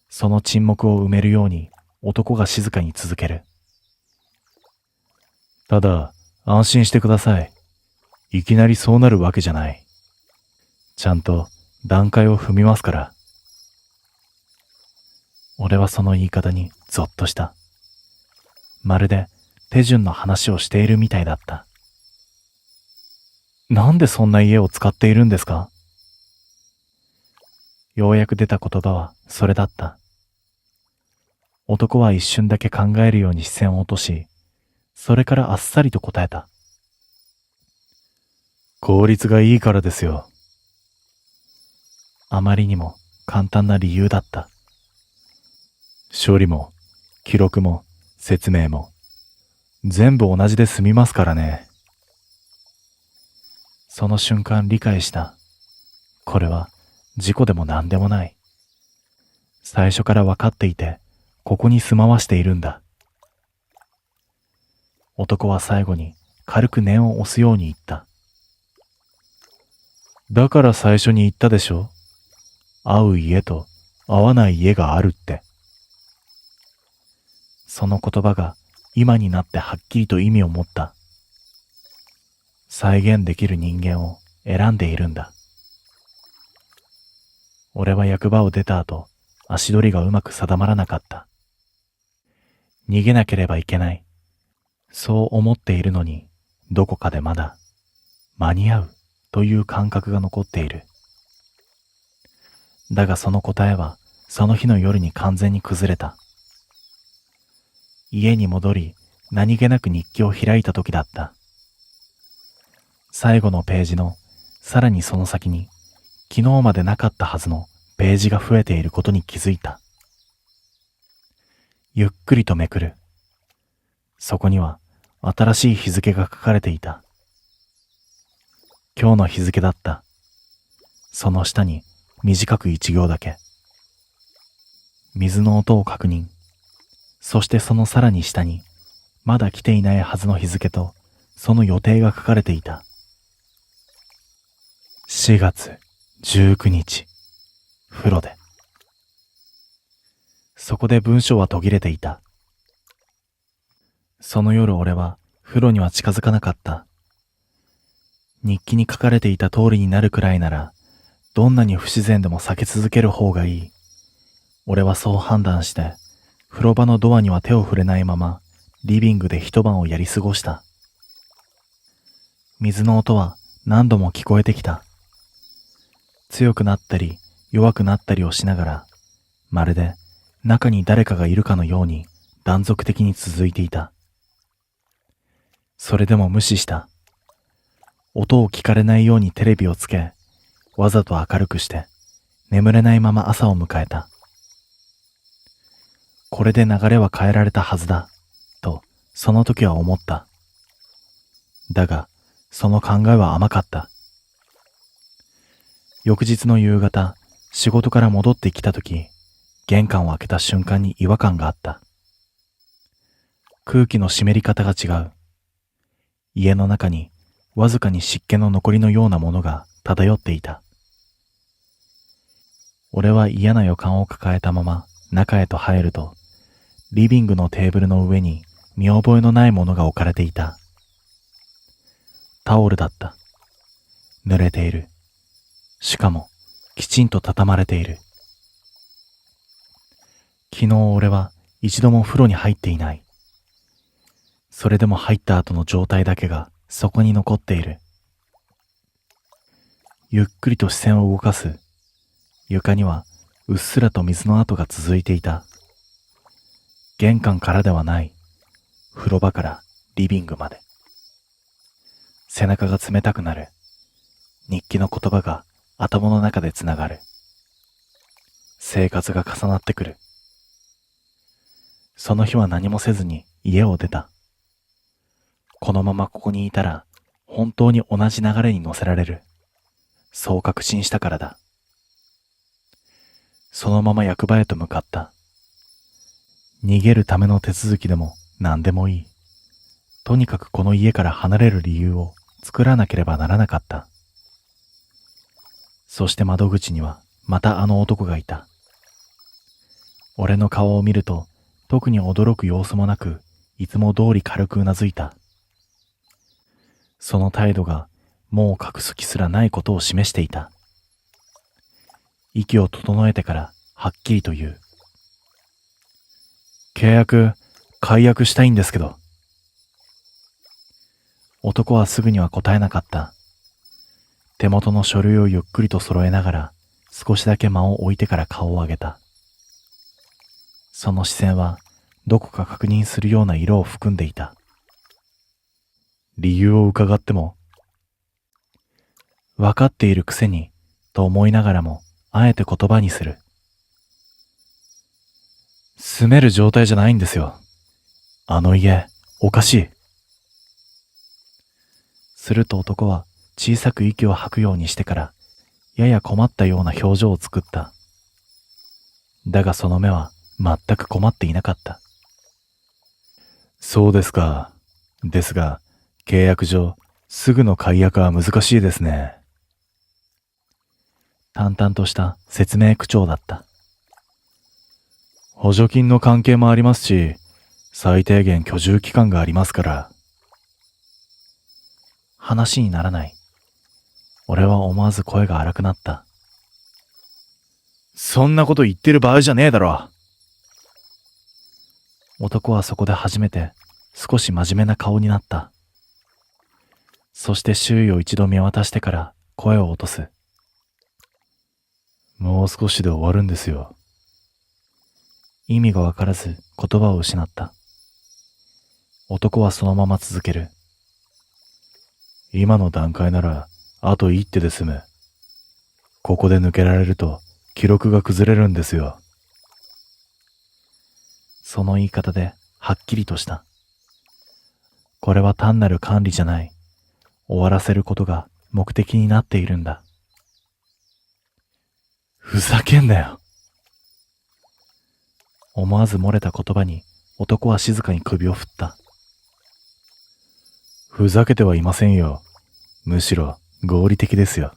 その沈黙を埋めるように男が静かに続ける。ただ安心してください。いきなりそうなるわけじゃない。ちゃんと段階を踏みますから。俺はその言い方にゾッとした。まるで手順の話をしているみたいだった。なんでそんな家を使っているんですか？ようやく出た言葉はそれだった。男は一瞬だけ考えるように視線を落とし、それからあっさりと答えた。効率がいいからですよ。あまりにも簡単な理由だった。処理も記録も説明も全部同じで済みますからね。その瞬間理解した。これは事故でも何でもない。最初から分かっていて、ここに住まわしているんだ。男は最後に軽く念を押すように言った。だから最初に言ったでしょ。合う家と合わない家があるって。その言葉が今になってはっきりと意味を持った。再現できる人間を選んでいるんだ。俺は役場を出た後、足取りがうまく定まらなかった。逃げなければいけない。そう思っているのに、どこかでまだ間に合うという感覚が残っている。だがその答えはその日の夜に完全に崩れた。家に戻り、何気なく日記を開いた時だった。最後のページのさらにその先に昨日までなかったはずのページが増えていることに気づいた。ゆっくりとめくる。そこには新しい日付が書かれていた。今日の日付だった。その下に短く一行だけ。水の音を確認。そしてそのさらに下にまだ来ていないはずの日付とその予定が書かれていた。4月19日、風呂で。そこで文章は途切れていた。その夜俺は風呂には近づかなかった。日記に書かれていた通りになるくらいなら、どんなに不自然でも避け続ける方がいい。俺はそう判断して、風呂場のドアには手を触れないまま、リビングで一晩をやり過ごした。水の音は何度も聞こえてきた。強くなったり弱くなったりをしながら、まるで中に誰かがいるかのように断続的に続いていた。それでも無視した。音を聞かれないようにテレビをつけ、わざと明るくして眠れないまま朝を迎えた。これで流れは変えられたはずだ、とその時は思った。だが、その考えは甘かった。翌日の夕方、仕事から戻ってきた時、玄関を開けた瞬間に違和感があった。空気の湿り方が違う。家の中にわずかに湿気の残りのようなものが漂っていた。俺は嫌な予感を抱えたまま中へと入ると、リビングのテーブルの上に見覚えのないものが置かれていた。タオルだった。濡れている。しかもきちんと畳まれている。昨日俺は一度も風呂に入っていない。それでも入った後の状態だけがそこに残っている。ゆっくりと視線を動かす。床にはうっすらと水の跡が続いていた。玄関からではない。風呂場からリビングまで。背中が冷たくなる。日記の言葉が頭の中でつながる。生活が重なってくる。その日は何もせずに家を出た。このままここにいたら本当に同じ流れに乗せられる。そう確信したからだ。そのまま役場へと向かった。逃げるための手続きでも何でもいい。とにかくこの家から離れる理由を作らなければならなかった。そして窓口にはまたあの男がいた。俺の顔を見ると特に驚く様子もなく、いつも通り軽くうなずいた。その態度がもう隠す気すらないことを示していた。息を整えてからはっきりと言う。解約したいんですけど。男はすぐには答えなかった。手元の書類をゆっくりと揃えながら少しだけ間を置いてから顔を上げた。その視線はどこか確認するような色を含んでいた。理由を伺っても、分かっているくせにと思いながらもあえて言葉にする。住める状態じゃないんですよ。あの家、おかしい。すると男は小さく息を吐くようにしてから、やや困ったような表情を作った。だがその目は全く困っていなかった。そうですか。ですが、契約上、すぐの解約は難しいですね。淡々とした説明口調だった。補助金の関係もありますし、最低限居住期間がありますから。話にならない。俺は思わず声が荒くなった。そんなこと言ってる場合じゃねえだろ。男はそこで初めて少し真面目な顔になった。そして周囲を一度見渡してから声を落とす。もう少しで終わるんですよ。意味がわからず言葉を失った。男はそのまま続ける。今の段階ならあと一手で済む。ここで抜けられると記録が崩れるんですよ。その言い方ではっきりとした。これは単なる管理じゃない。終わらせることが目的になっているんだ。ふざけんなよ。思わず漏れた言葉に男は静かに首を振った。ふざけてはいませんよ。むしろ合理的ですよ。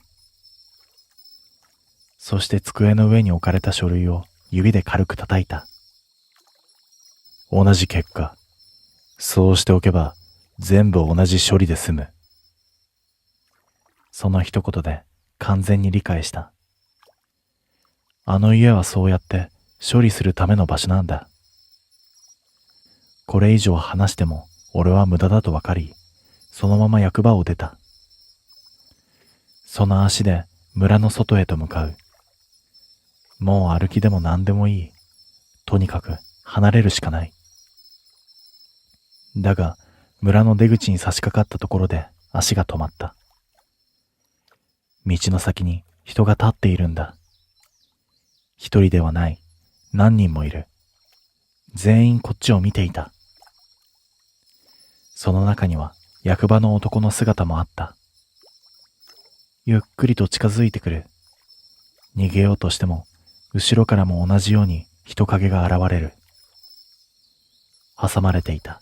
そして机の上に置かれた書類を指で軽く叩いた。同じ結果。そうしておけば全部同じ処理で済む。その一言で完全に理解した。あの家はそうやって処理するための場所なんだ。これ以上話しても俺は無駄だとわかり、そのまま役場を出た。その足で村の外へと向かう。もう歩きでも何でもいい。とにかく離れるしかない。だが村の出口に差し掛かったところで足が止まった。道の先に人が立っているんだ。一人ではない。何人もいる。全員こっちを見ていた。その中には役場の男の姿もあった。ゆっくりと近づいてくる。逃げようとしても、後ろからも同じように人影が現れる。挟まれていた。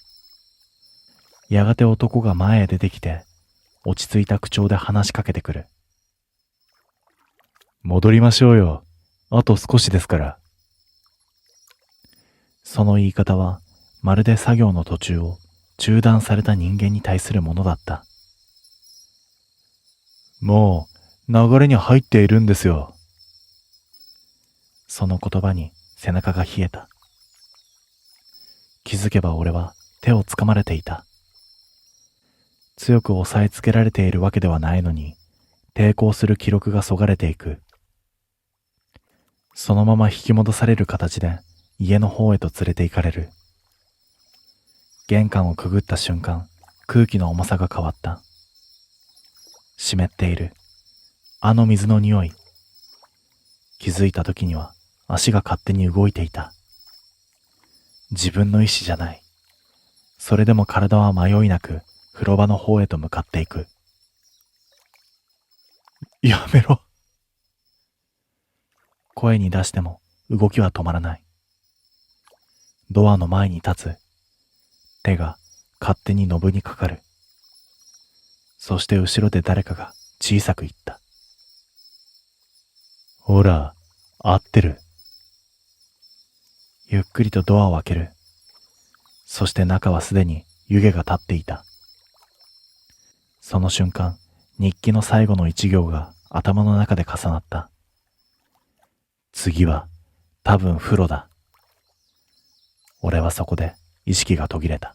やがて男が前へ出てきて、落ち着いた口調で話しかけてくる。戻りましょうよ。あと少しですから。その言い方は、まるで作業の途中を中断された人間に対するものだった。もう流れに入っているんですよ。その言葉に背中が冷えた。気づけば俺は手をつかまれていた。強く押さえつけられているわけではないのに、抵抗する気力がそがれていく。そのまま引き戻される形で家の方へと連れて行かれる。玄関をくぐった瞬間、空気の重さが変わった。湿っている。あの水の匂い。気づいた時には足が勝手に動いていた。自分の意志じゃない。それでも体は迷いなく風呂場の方へと向かっていく。やめろ。声に出しても動きは止まらない。ドアの前に立つ。手が勝手にノブにかかる。そして後ろで誰かが小さく言った。ほら、合ってる。ゆっくりとドアを開ける。そして中はすでに湯気が立っていた。その瞬間、日記の最後の一行が頭の中で重なった。次は多分風呂だ。俺はそこで意識が途切れた。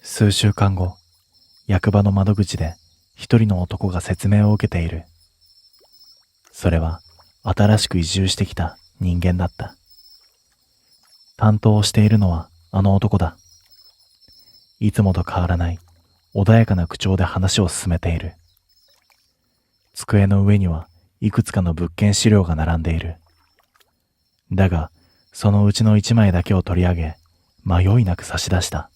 数週間後、役場の窓口で一人の男が説明を受けている。それは新しく移住してきた人間だった。担当をしているのはあの男だ。いつもと変わらない穏やかな口調で話を進めている。机の上にはいくつかの物件資料が並んでいる。だが、そのうちの一枚だけを取り上げ、迷いなく差し出した。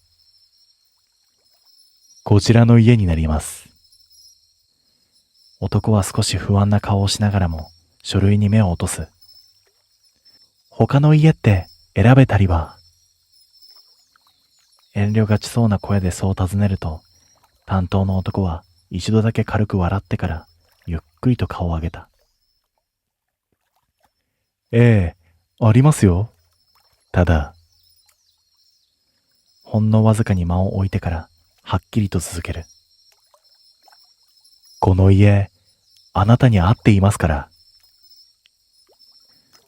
こちらの家になります。男は少し不安な顔をしながらも、書類に目を落とす。他の家って選べたりは？遠慮がちそうな声でそう尋ねると、担当の男は一度だけ軽く笑ってから、ゆっくりと顔を上げた。ええ、ありますよ。ただ、ほんのわずかに間を置いてから、はっきりと続ける。この家、あなたに合っていますから。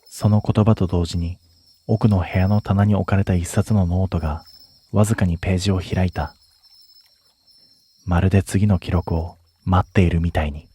その言葉と同時に、奥の部屋の棚に置かれた一冊のノートが、わずかにページを開いた。まるで次の記録を待っているみたいに。